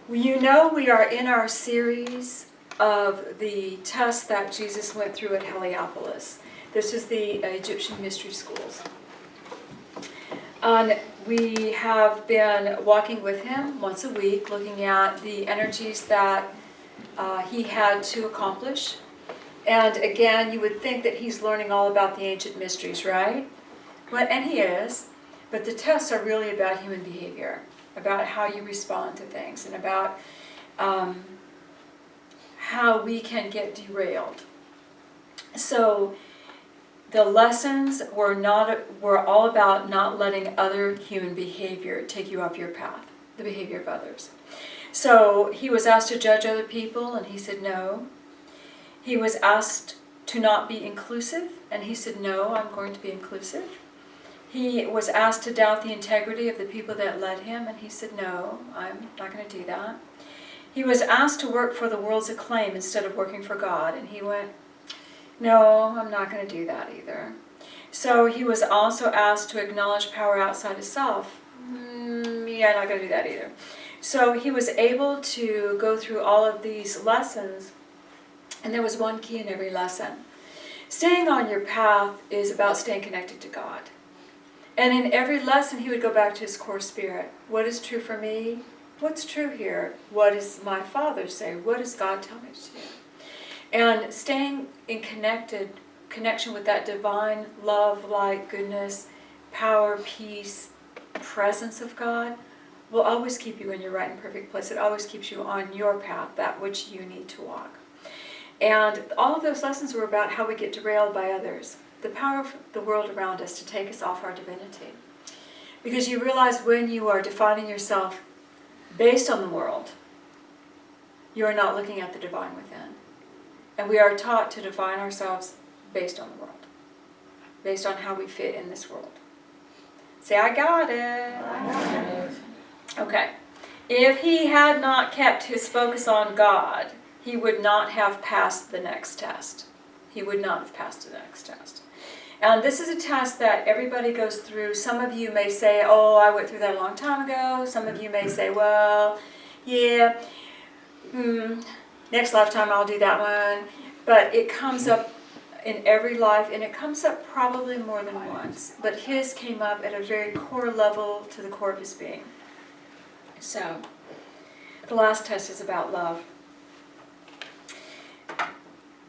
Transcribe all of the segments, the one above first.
You know, we are in our series of the tests that Jesus went through at Heliopolis. This is the Egyptian mystery schools. And we have been walking with him once a week, looking at the energies that he had to accomplish. And again, you would think that he's learning all about the ancient mysteries, right? Well, and he is. But the tests are really about human behavior, about how you respond to things, and about how we can get derailed. So the lessons were all about not letting other human behavior take you off your path, the behavior of others. So he was asked to judge other people, and he said no. He was asked to not be inclusive, and he said no, I'm going to be inclusive. He was asked to doubt the integrity of the people that led him, and he said, no, I'm not going to do that. He was asked to work for the world's acclaim instead of working for God, and he went, no, I'm not going to do that either. So he was also asked to acknowledge power outside himself. Yeah, I'm not going to do that either. So he was able to go through all of these lessons, and there was one key in every lesson. Staying on your path is about staying connected to God. And in every lesson, he would go back to his core spirit. What is true for me? What's true here? What does my Father say? What does God tell me to do? And staying in connection with that divine love, light, goodness, power, peace, presence of God will always keep you in your right and perfect place. It always keeps you on your path, that which you need to walk. And all of those lessons were about how we get derailed by others. The power of the world around us to take us off our divinity. Because you realize when you are defining yourself based on the world, you are not looking at the divine within. And we are taught to define ourselves based on the world, based on how we fit in this world. Say, I got it. I got it. Okay. If he had not kept his focus on God, he would not have passed the next test. He would not have passed the next test. And this is a test that everybody goes through. Some of you may say, oh, I went through that a long time ago. Some of you may say, well, yeah, next lifetime I'll do that one. But it comes up in every life, and it comes up probably more than once. But his came up at a very core level to the core of his being. So, the last test is about love.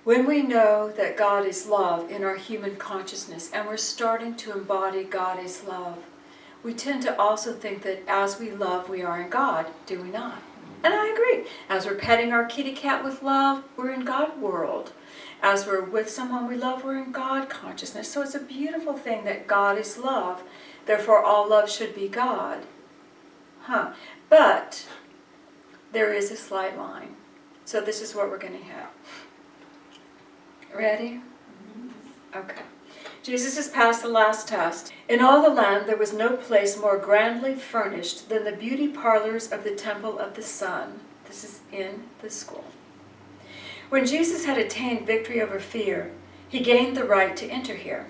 When we know that God is love in our human consciousness, and we're starting to embody God is love, we tend to also think that as we love, we are in God, do we not? And I agree. As we're petting our kitty cat with love, we're in God world. As we're with someone we love, we're in God consciousness. So it's a beautiful thing that God is love. Therefore, all love should be God. But there is a slight line. So this is what we're going to have. Ready? Okay. Jesus has passed the last test. In all the land there was no place more grandly furnished than the beauty parlors of the temple of the sun. This is in the school. When Jesus had attained victory over fear, he gained the right to enter here.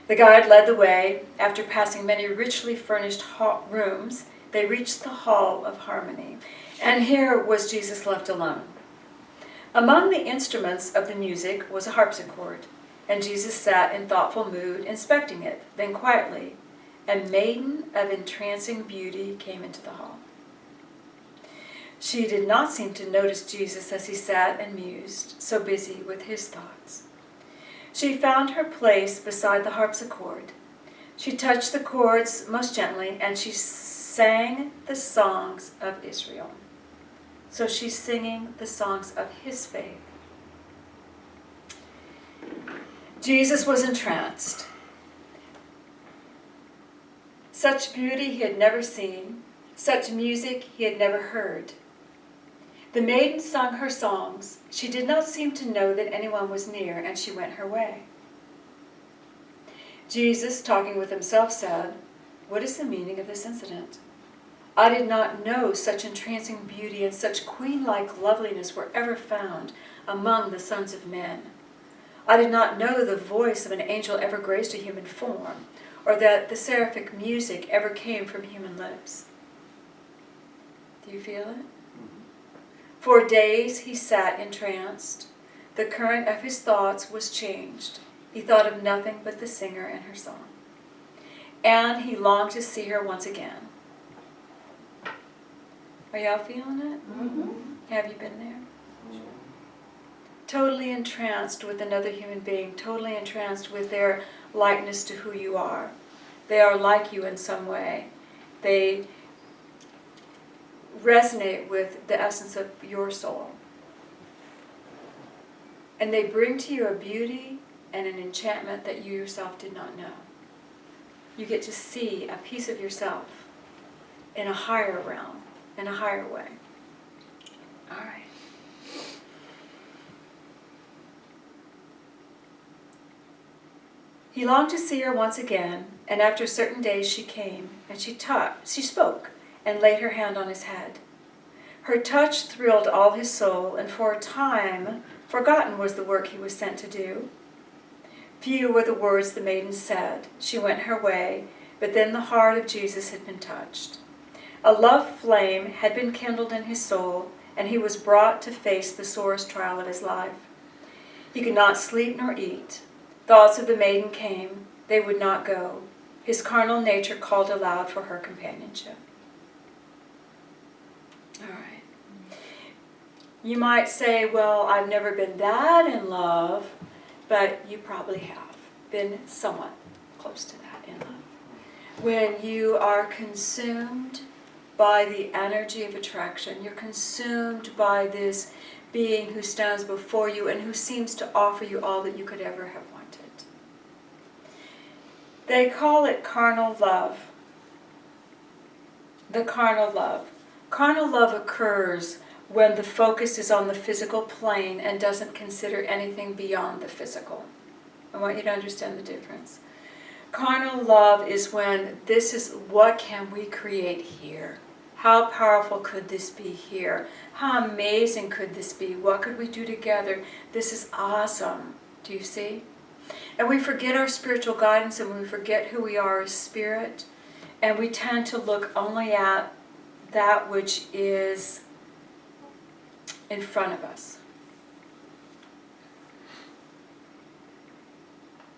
The guide led the way. After passing many richly furnished rooms, they reached the Hall of Harmony. And here was Jesus left alone. Among the instruments of the music was a harpsichord, and Jesus sat in thoughtful mood, inspecting it. Then quietly, a maiden of entrancing beauty came into the hall. She did not seem to notice Jesus as he sat and mused, so busy with his thoughts. She found her place beside the harpsichord. She touched the chords most gently, and she sang the songs of Israel. So she's singing the songs of his faith. Jesus was entranced. Such beauty he had never seen, such music he had never heard. The maiden sung her songs. She did not seem to know that anyone was near, and she went her way. Jesus, talking with himself, said, "What is the meaning of this incident? I did not know such entrancing beauty and such queen-like loveliness were ever found among the sons of men. I did not know the voice of an angel ever graced a human form, or that the seraphic music ever came from human lips." Do you feel it? For days he sat entranced. The current of his thoughts was changed. He thought of nothing but the singer and her song. And he longed to see her once again. Are y'all feeling it? Mm-hmm. Have you been there? Totally entranced with another human being, totally entranced with their likeness to who you are. They are like you in some way. They resonate with the essence of your soul. And they bring to you a beauty and an enchantment that you yourself did not know. You get to see a piece of yourself in a higher realm, in a higher way. All right. He longed to see her once again, and after certain days she came, and she spoke, and laid her hand on his head. Her touch thrilled all his soul, and for a time forgotten was the work he was sent to do. Few were the words the maiden said. She went her way, but then the heart of Jesus had been touched. A love flame had been kindled in his soul, and he was brought to face the sorest trial of his life. He could not sleep nor eat. Thoughts of the maiden came. They would not go. His carnal nature called aloud for her companionship. All right. You might say, well, I've never been that in love, but you probably have been somewhat close to that in love. When you are consumed by the energy of attraction, you're consumed by this being who stands before you and who seems to offer you all that you could ever have wanted. They call it carnal love. The carnal love. Carnal love occurs when the focus is on the physical plane and doesn't consider anything beyond the physical. I want you to understand the difference. Carnal love is when this is what can we create here? How powerful could this be here? How amazing could this be? What could we do together? This is awesome. Do you see? And we forget our spiritual guidance and we forget who we are as spirit. And we tend to look only at that which is in front of us.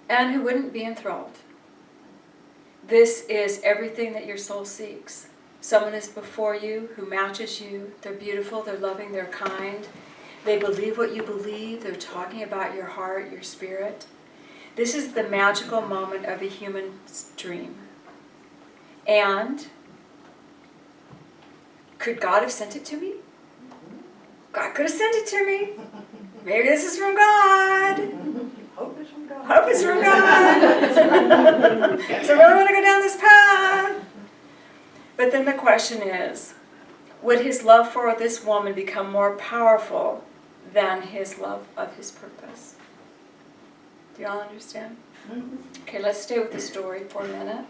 And who wouldn't be enthralled? This is everything that your soul seeks. Someone is before you who matches you. They're beautiful, they're loving, they're kind. They believe what you believe. They're talking about your heart, your spirit. This is the magical moment of a human's dream. And could God have sent it to me? God could have sent it to me. Maybe this is from God. Hope it's from God. Hope it's from God. So I really want to go down this path. But then the question is, would his love for this woman become more powerful than his love of his purpose? Do y'all understand? Mm-hmm. Okay, let's stay with the story for a minute.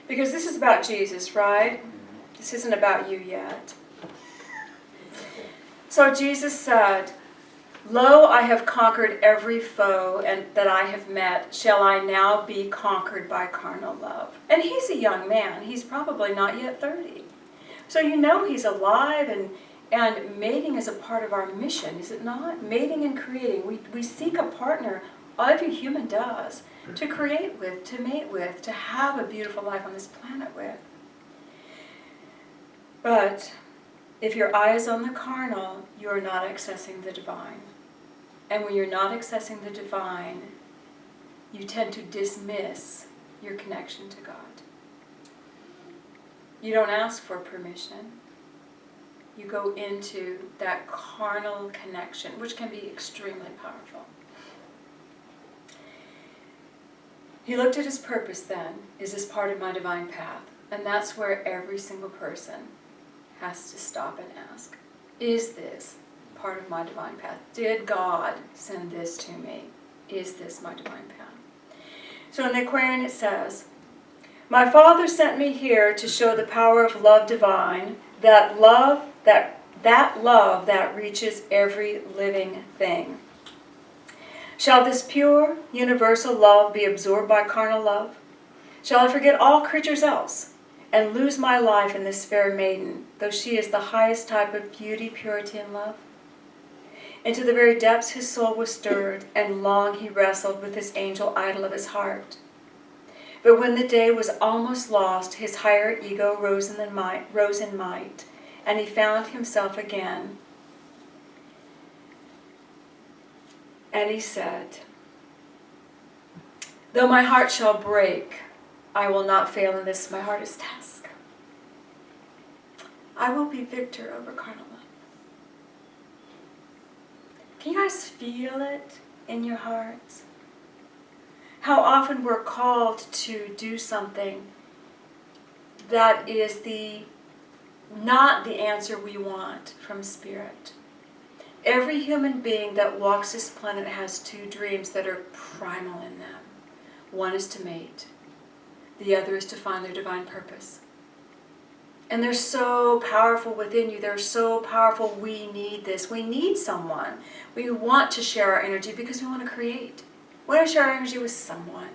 Because this is about Jesus, right? This isn't about you yet. So Jesus said, "Lo, I have conquered every foe and that I have met. Shall I now be conquered by carnal love?" And he's a young man. He's probably not yet 30. So you know he's alive, and mating is a part of our mission, is it not? Mating and creating. We seek a partner. Every human does, to create with, to mate with, to have a beautiful life on this planet with. But if your eye is on the carnal, you are not accessing the divine. And when you're not accessing the divine, you tend to dismiss your connection to God. You don't ask for permission. You go into that carnal connection, which can be extremely powerful. He looked at his purpose then. Is this part of my divine path? And that's where every single person has to stop and ask, is this part of my divine path? Did God send this to me? Is this my divine path? So in the Aquarian it says, "My Father sent me here to show the power of love divine, that love that reaches every living thing. Shall this pure, universal love be absorbed by carnal love? Shall I forget all creatures else and lose my life in this fair maiden, though she is the highest type of beauty, purity, and love? Into the very depths his soul was stirred, and long he wrestled with this angel idol of his heart. But when the day was almost lost, his higher ego rose in might, and he found himself again. And he said, "Though my heart shall break, I will not fail in this my hardest task. I will be victor over carnal love." Can you guys feel it in your hearts? How often we're called to do something that is not the answer we want from Spirit. Every human being that walks this planet has two dreams that are primal in them. One is to mate. The other is to find their divine purpose. And they're so powerful within you. They're so powerful. We need this. We need someone. We want to share our energy because we want to create. We want to share our energy with someone.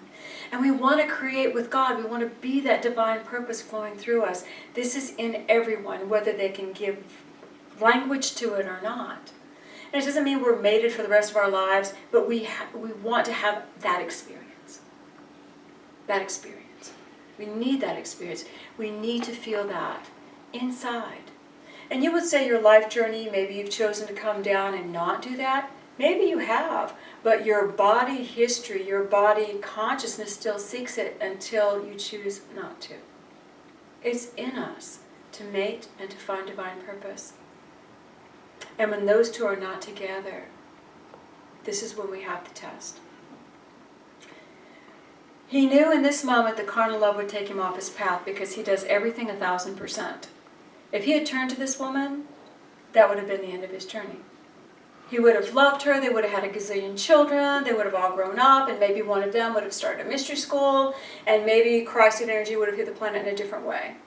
And we want to create with God. We want to be that divine purpose flowing through us. This is in everyone, whether they can give language to it or not. And it doesn't mean we're mated for the rest of our lives, but we want to have that experience. That experience. We need that experience. We need to feel that inside. And you would say your life journey, maybe you've chosen to come down and not do that. Maybe you have, but your body history, your body consciousness still seeks it until you choose not to. It's in us to mate and to find divine purpose. And when those two are not together, this is when we have the test. He knew in this moment that carnal love would take him off his path because he does everything 1,000%. If he had turned to this woman, that would have been the end of his journey. He would have loved her, they would have had a gazillion children, they would have all grown up, and maybe one of them would have started a mystery school, and maybe Christ energy would have hit the planet in a different way.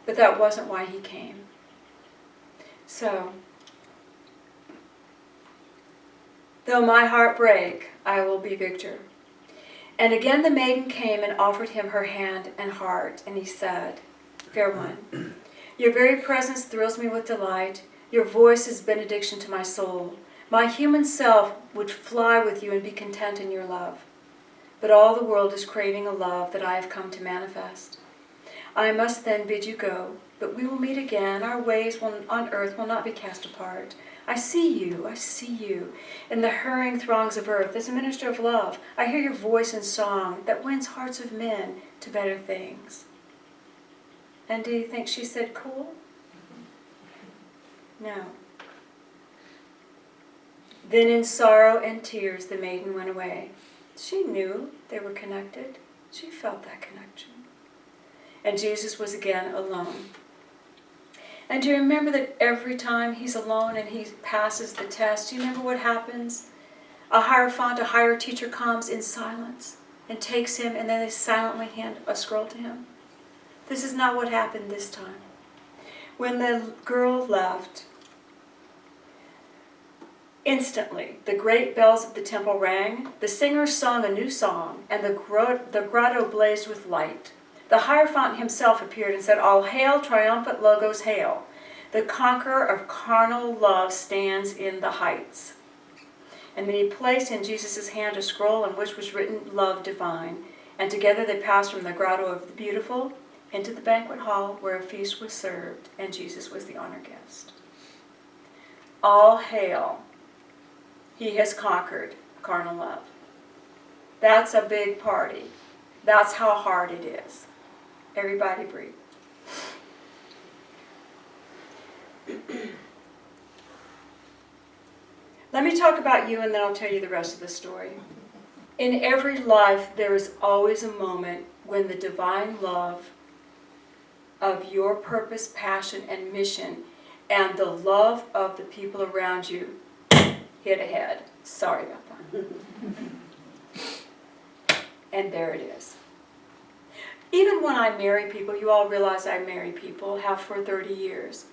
But that wasn't why he came. So, though my heart break, I will be victor. And again the maiden came and offered him her hand and heart, and he said, "Fair one, your very presence thrills me with delight. Your voice is benediction to my soul. My human self would fly with you and be content in your love. But all the world is craving a love that I have come to manifest. I must then bid you go, but we will meet again. Our ways on earth will not be cast apart. I see you, in the hurrying throngs of earth as a minister of love. I hear your voice in song that wins hearts of men to better things." And do you think she said cool? No. Then in sorrow and tears the maiden went away. She knew they were connected. She felt that connection. And Jesus was again alone. And do you remember that every time he's alone and he passes the test, do you remember what happens? A hierophant, a higher teacher comes in silence and takes him, and then they silently hand a scroll to him. This is not what happened this time. When the girl left, instantly the great bells of the temple rang, the singers sung a new song, and the grotto blazed with light. The hierophant himself appeared and said, "All hail, triumphant Logos, hail. The conqueror of carnal love stands in the heights." And then he placed in Jesus' hand a scroll on which was written, "Love Divine." And together they passed from the grotto of the beautiful into the banquet hall where a feast was served, and Jesus was the honored guest. All hail. He has conquered carnal love. That's a big party. That's how hard it is. Everybody breathe. Let me talk about you and then I'll tell you the rest of the story. In every life, there is always a moment when the divine love of your purpose, passion, and mission and the love of the people around you hit ahead. Sorry about that. And there it is. Even when I marry people, you all realize I marry people, have for 30 years.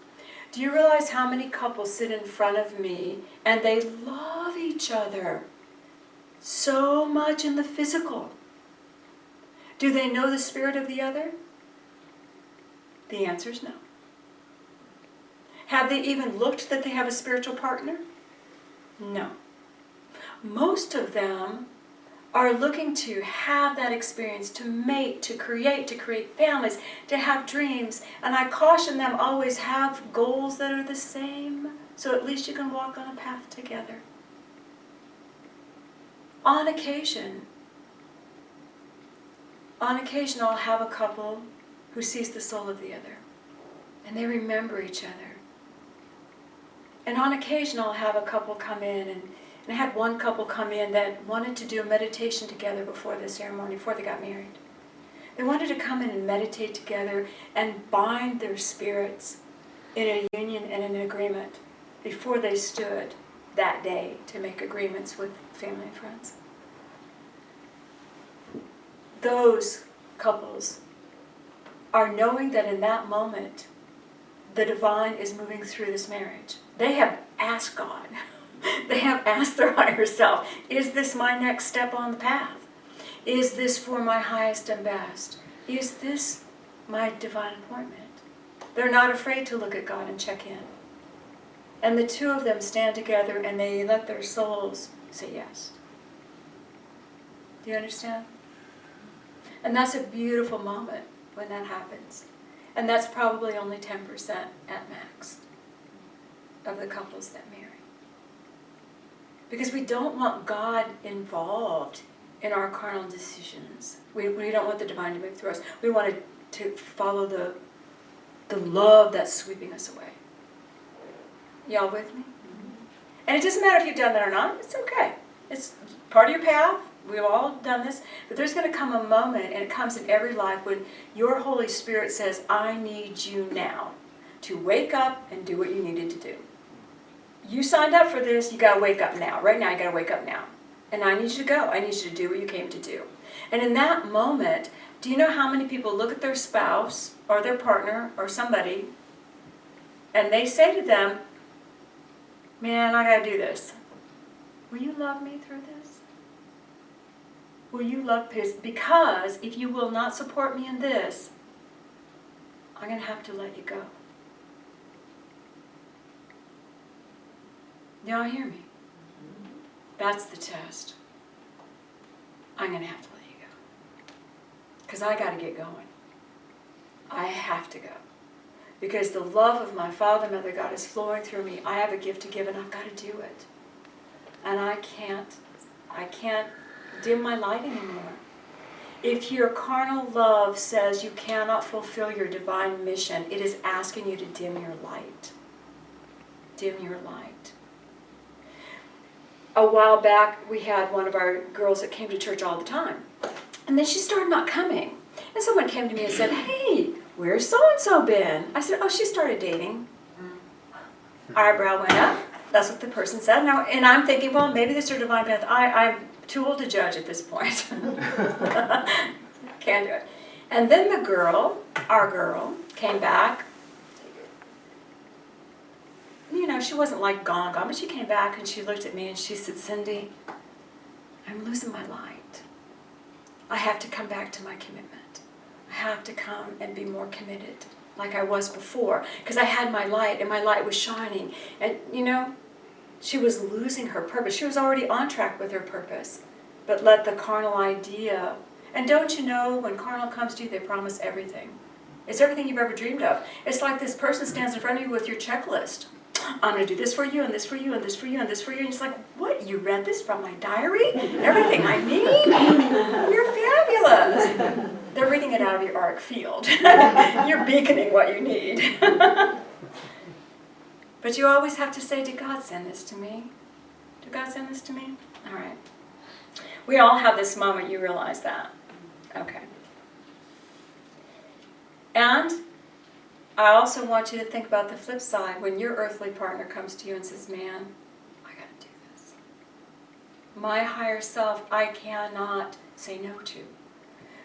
Do you realize how many couples sit in front of me and they love each other so much in the physical? Do they know the spirit of the other? The answer is no. Have they even looked that they have a spiritual partner? No. Most of them are looking to have that experience, to mate, to create families, to have dreams. And I caution them, always have goals that are the same, so at least you can walk on a path together. On occasion, I'll have a couple who sees the soul of the other, and they remember each other. And on occasion, I'll have a couple come in, and I had one couple come in that wanted to do a meditation together before the ceremony, before they got married. They wanted to come in and meditate together and bind their spirits in a union and an agreement before they stood that day to make agreements with family and friends. Those couples are knowing that in that moment, the divine is moving through this marriage. They have asked God. They have asked their higher self, is this my next step on the path? Is this for my highest and best? Is this my divine appointment? They're not afraid to look at God and check in. And the two of them stand together and they let their souls say yes. Do you understand? And that's a beautiful moment when that happens. And that's probably only 10% at max of the couples that marry. Because we don't want God involved in our carnal decisions. We don't want the divine to move through us. We want to follow the love that's sweeping us away. Y'all with me? And it doesn't matter if you've done that or not. It's okay. It's part of your path. We've all done this. But there's going to come a moment, and it comes in every life, when your Holy Spirit says, I need you now to wake up and do what you needed to do. You signed up for this, you got to wake up now. Right now, you got to wake up now. And I need you to go. I need you to do what you came to do. And in that moment, do you know how many people look at their spouse or their partner or somebody, and they say to them, man, I got to do this. Will you love me through this? Will you love this? Because if you will not support me in this, I'm going to have to let you go. Y'all hear me? That's the test. I'm going to have to let you go. Because I got to get going. I have to go. Because the love of my Father, Mother, God is flowing through me. I have a gift to give, and I've got to do it. And I can't dim my light anymore. If your carnal love says you cannot fulfill your divine mission, it is asking you to dim your light. Dim your light. A while back, we had one of our girls that came to church all the time. And then she started not coming. And someone came to me and said, hey, where's so-and-so been? I said, oh, she started dating. Eyebrow went up. That's what the person said. Now, and I'm thinking, well, maybe this is her divine path. I'm too old to judge at this point. Can't do it. And then the girl, our girl, came back. You know, she wasn't like gone, but she came back and she looked at me and she said, Cindy, I'm losing my light. I have to come back to my commitment. I have to come and be more committed like I was before, because I had my light and my light was shining. And, you know, she was losing her purpose. She was already on track with her purpose, but let the carnal idea. And don't you know, when carnal comes to you, they promise everything. It's everything you've ever dreamed of. It's like this person stands in front of you with your checklist. I'm going to do this for you, and this for you, and this for you, and this for you. And it's like, what? You read this from my diary? Everything I need? You're fabulous. They're reading it out of your auric field. You're beaconing what you need. But you always have to say, did God send this to me? Did God send this to me? All right. We all have this moment, you realize that. Okay. And I also want you to think about the flip side. When your earthly partner comes to you and says, man, I got to do this. My higher self, I cannot say no to.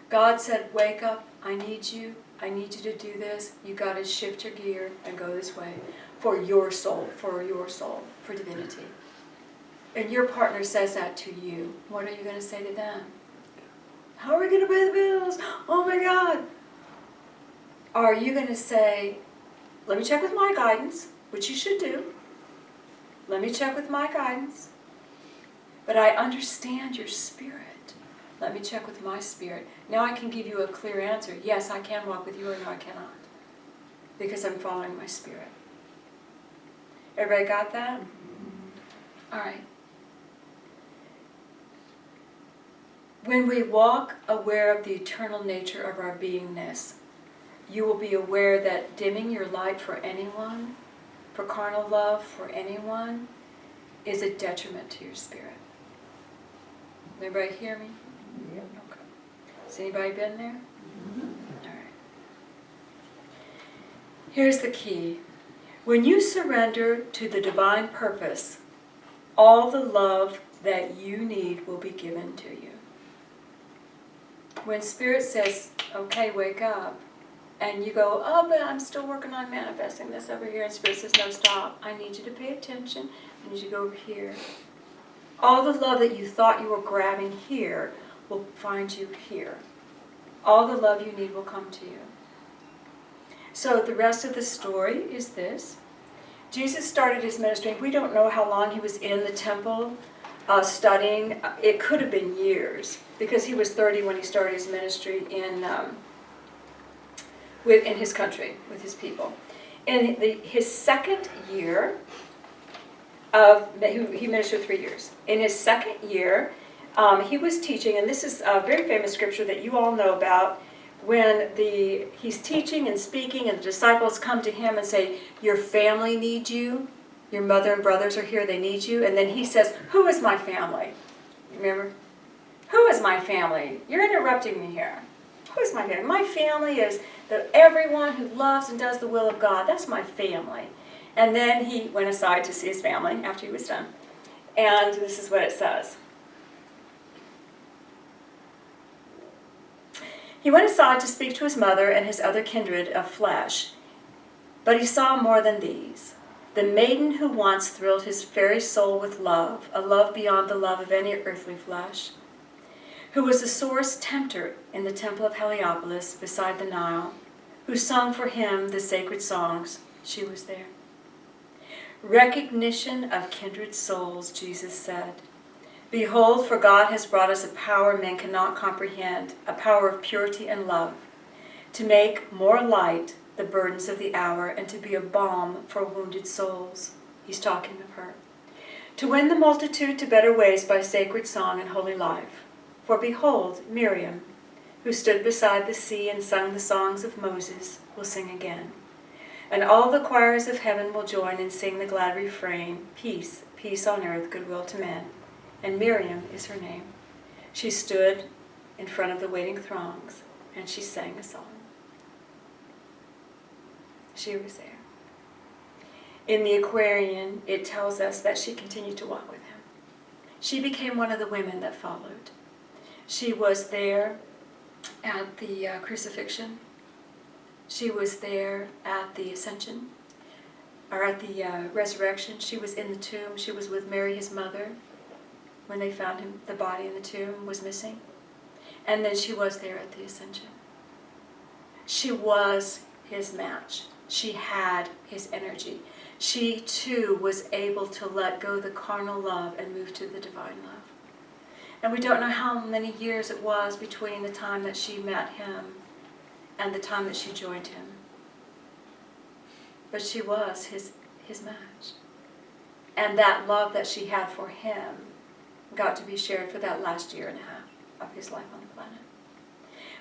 God said, wake up, I need you to do this. You got to shift your gear and go this way for your soul, for divinity. And your partner says that to you. What are you going to say to them? How are we going to pay the bills? Oh my God. are you going to say, let me check with my guidance, which you should do. Let me check with my guidance. But I understand your spirit. Let me check with my spirit. Now I can give you a clear answer. Yes, I can walk with you, or no, I cannot. Because I'm following my spirit. Everybody got that? All right. When we walk aware of the eternal nature of our beingness, you will be aware that dimming your light for anyone, for carnal love for anyone, is a detriment to your spirit. Everybody hear me? Yep. Okay. Has anybody been there? All right. Here's the key. When you surrender to the divine purpose, all the love that you need will be given to you. When Spirit says, okay, wake up, and you go, oh, but I'm still working on manifesting this over here, and Spirit says, no, stop. I need you to pay attention. I need you to go over here. All the love that you thought you were grabbing here will find you here. All the love you need will come to you. So the rest of the story is this. Jesus started his ministry. We don't know how long he was in the temple studying. It could have been years, because he was 30 when he started his ministry in his country, with his people. In his second year he ministered 3 years. In his second year, he was teaching, and this is a very famous scripture that you all know about, when he's teaching and speaking, and the disciples come to him and say, your family needs you, your mother and brothers are here, they need you. And then he says, who is my family? Remember? Who is my family? You're interrupting me here. Who is my family? My family is everyone who loves and does the will of God. That's my family. And then he went aside to see his family after he was done. And this is what it says. He went aside to speak to his mother and his other kindred of flesh. But he saw more than these. The maiden who once thrilled his very soul with love, a love beyond the love of any earthly flesh, who was the sorest tempter in the temple of Heliopolis beside the Nile, who sung for him the sacred songs, she was there. Recognition of kindred souls, Jesus said. Behold, for God has brought us a power men cannot comprehend, a power of purity and love, to make more light the burdens of the hour and to be a balm for wounded souls. He's talking of her. To win the multitude to better ways by sacred song and holy life. For behold, Miriam, who stood beside the sea and sung the songs of Moses, will sing again. And all the choirs of heaven will join and sing the glad refrain, peace, peace on earth, goodwill to men. And Miriam is her name. She stood in front of the waiting throngs, and she sang a song. She was there. In the Aquarian, it tells us that she continued to walk with him. She became one of the women that followed. She was there at the crucifixion. She was there at the ascension, or at the resurrection. She was in the tomb. She was with Mary, his mother, when they found him. The body in the tomb was missing. And then she was there at the ascension. She was his match. She had his energy. She too was able to let go the carnal love and move to the divine love. And we don't know how many years it was between the time that she met him and the time that she joined him. But she was his match. And that love that she had for him got to be shared for that last year and a half of his life on the planet.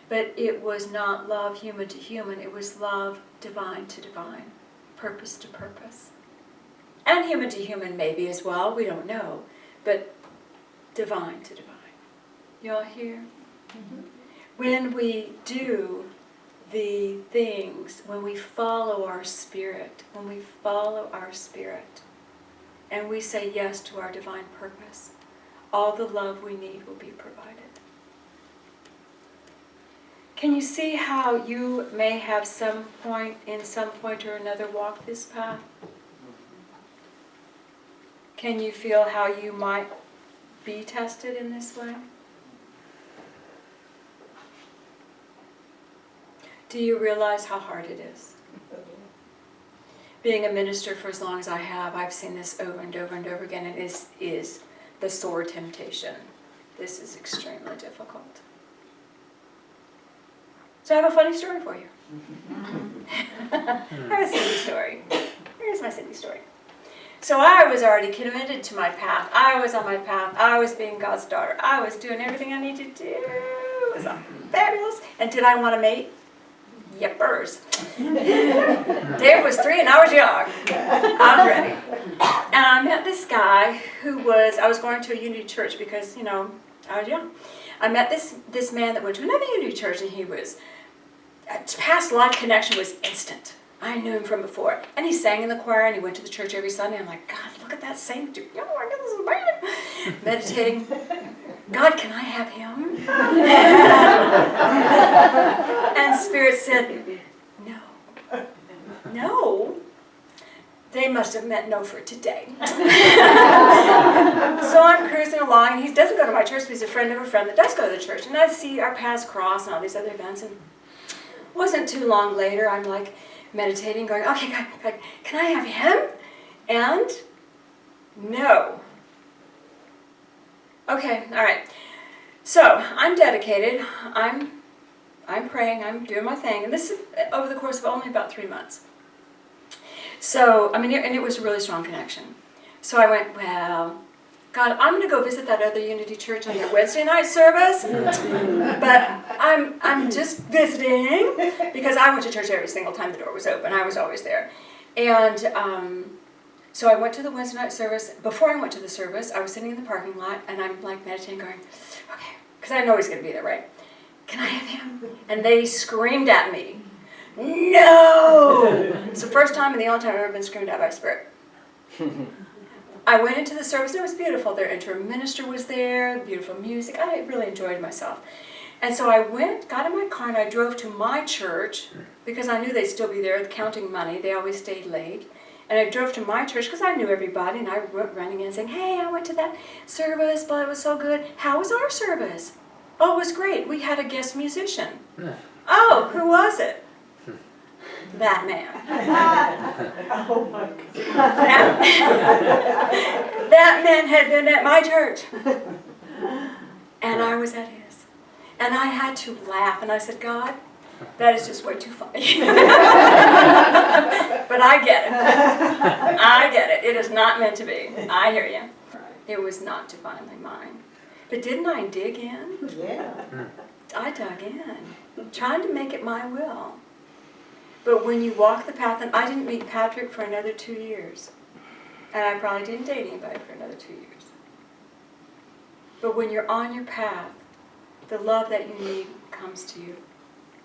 But it was not love human to human, it was love divine to divine, purpose to purpose. And human to human maybe as well, we don't know, but divine to divine. You all hear? Mm-hmm. When we do the things, when we follow our spirit, and we say yes to our divine purpose, all the love we need will be provided. Can you see how you may have some point or another walk this path? Can you feel how you might be tested in this way? Do you realize how hard it is? Being a minister for as long as I have, I've seen this over and over and over again, and it is the sore temptation. This is extremely difficult. So I have a funny story for you. I have a Cindy story. Here's my Cindy story. So I was already committed to my path. I was on my path. I was being God's daughter. I was doing everything I needed to do. It was fabulous. And did I want a mate? Yippers. Dave was 3 and I was young. I'm ready. And I met this guy I was going to a Unity church because, I was young. I met this man that went to another Unity church, and he was, past life connection was instant. I knew him from before. And he sang in the choir, and he went to the church every Sunday. I'm like, God, look at that saint. Oh my goodness, man. Meditating. God, can I have him? And Spirit said, no. No? They must have meant no for today. So I'm cruising along, and he doesn't go to my church, but he's a friend of a friend that does go to the church. And I see our paths cross and all these other events. And it wasn't too long later, I'm like meditating, going, okay, God, can I have him? And no. Okay, all right. So I'm dedicated. I'm praying. I'm doing my thing. And this is over the course of only about 3 months. So, and it was a really strong connection. So I went, well, God, I'm going to go visit that other Unity church on their Wednesday night service. But I'm just visiting because I went to church every single time the door was open. I was always there. And so I went to the Wednesday night service. Before I went to the service, I was sitting in the parking lot, and I'm like meditating, going, okay, because I know he's going to be there, right? Can I have him? And they screamed at me, no! It's the first time and the only time I've ever been screamed at by Spirit. I went into the service, and it was beautiful. Their interim minister was there, beautiful music. I really enjoyed myself. And so I got in my car, and I drove to my church, because I knew they'd still be there counting money. They always stayed late. And I drove to my church because I knew everybody, and I went running in saying, hey, I went to that service, but it was so good. How was our service? Oh, it was great. We had a guest musician. Oh, who was it? That man. Oh my God. That man had been at my church. And I was at his. And I had to laugh, and I said, God, that is just way too funny. But I get it. I get it. It is not meant to be. I hear you. It was not divinely mine. But didn't I dig in? Yeah. I dug in, trying to make it my will. But when you walk the path, and I didn't meet Patrick for another 2 years. And I probably didn't date anybody for another 2 years. But when you're on your path, the love that you need comes to you.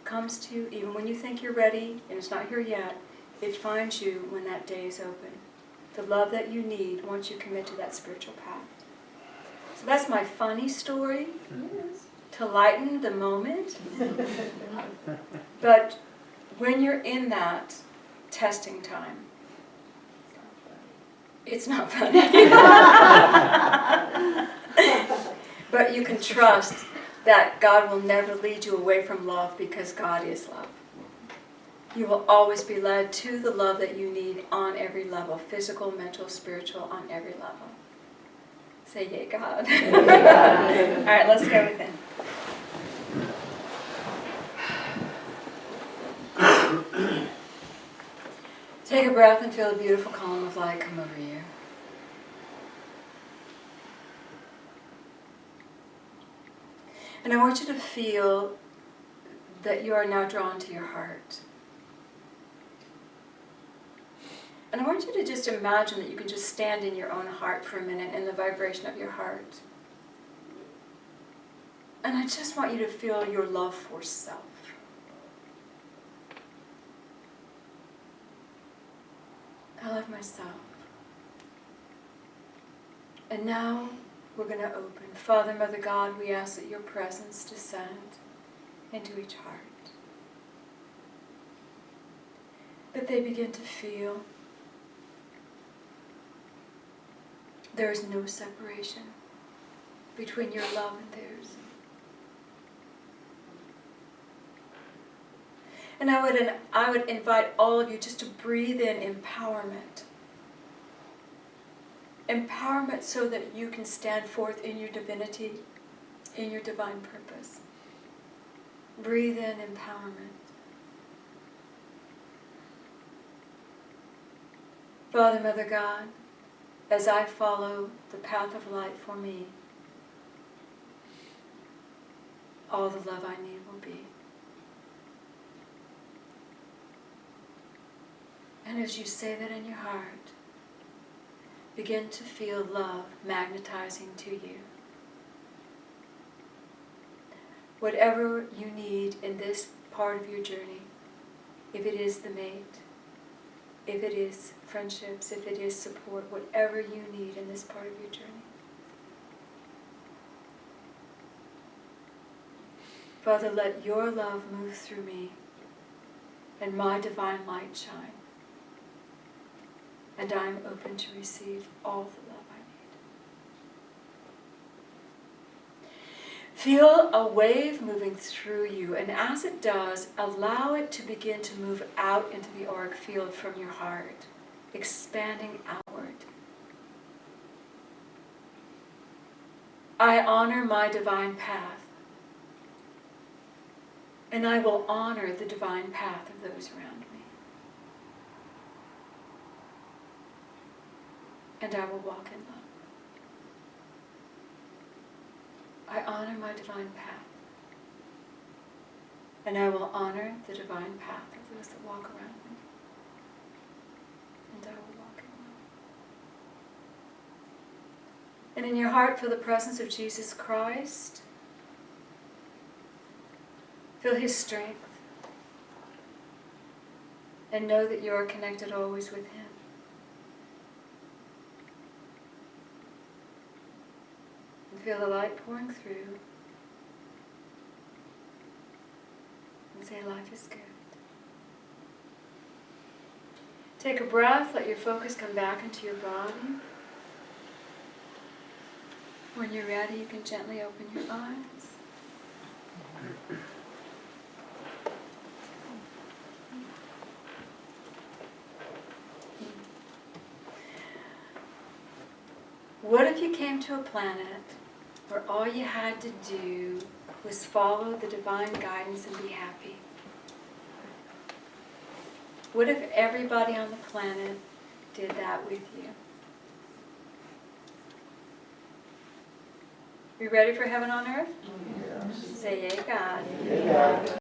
Comes to you even when you think you're ready and it's not here yet. It finds you when that day is open. The love that you need once you commit to that spiritual path. So that's my funny story, to lighten the moment. But when you're in that testing time, it's not funny. But you can trust that God will never lead you away from love, because God is love. You will always be led to the love that you need on every level, physical, mental, spiritual, on every level. Say, yay, God. All right, let's go within. Take a breath and feel a beautiful column of light come over you. And I want you to feel that you are now drawn to your heart. And I want you to just imagine that you can just stand in your own heart for a minute in the vibration of your heart. And I just want you to feel your love for self. I love myself. And now we're going to open. Father, Mother God, we ask that your presence descend into each heart. That they begin to feel there is no separation between your love and theirs. And I would invite all of you just to breathe in empowerment. Empowerment so that you can stand forth in your divinity, in your divine purpose. Breathe in empowerment. Father, Mother God, as I follow the path of light for me, all the love I need will be. And as you say that in your heart, begin to feel love magnetizing to you. Whatever you need in this part of your journey, if it is the mate, if it is friendships, if it is support, whatever you need in this part of your journey. Father, let your love move through me and my divine light shine. And I am open to receive all the love I need. Feel a wave moving through you, and as it does, allow it to begin to move out into the auric field from your heart, expanding outward. I honor my divine path, and I will honor the divine path of those around me. And I will walk in love. I honor my divine path. And I will honor the divine path of those that walk around me. And I will walk in love. And in your heart, feel the presence of Jesus Christ. Feel His strength. And know that you are connected always with Him. Feel the light pouring through and say, life is good. Take a breath, let your focus come back into your body. When you're ready, you can gently open your eyes. What if you came to a planet where all you had to do was follow the divine guidance and be happy? What if everybody on the planet did that with you? You ready for heaven on earth? Yes. Say, yay, God. Yeah.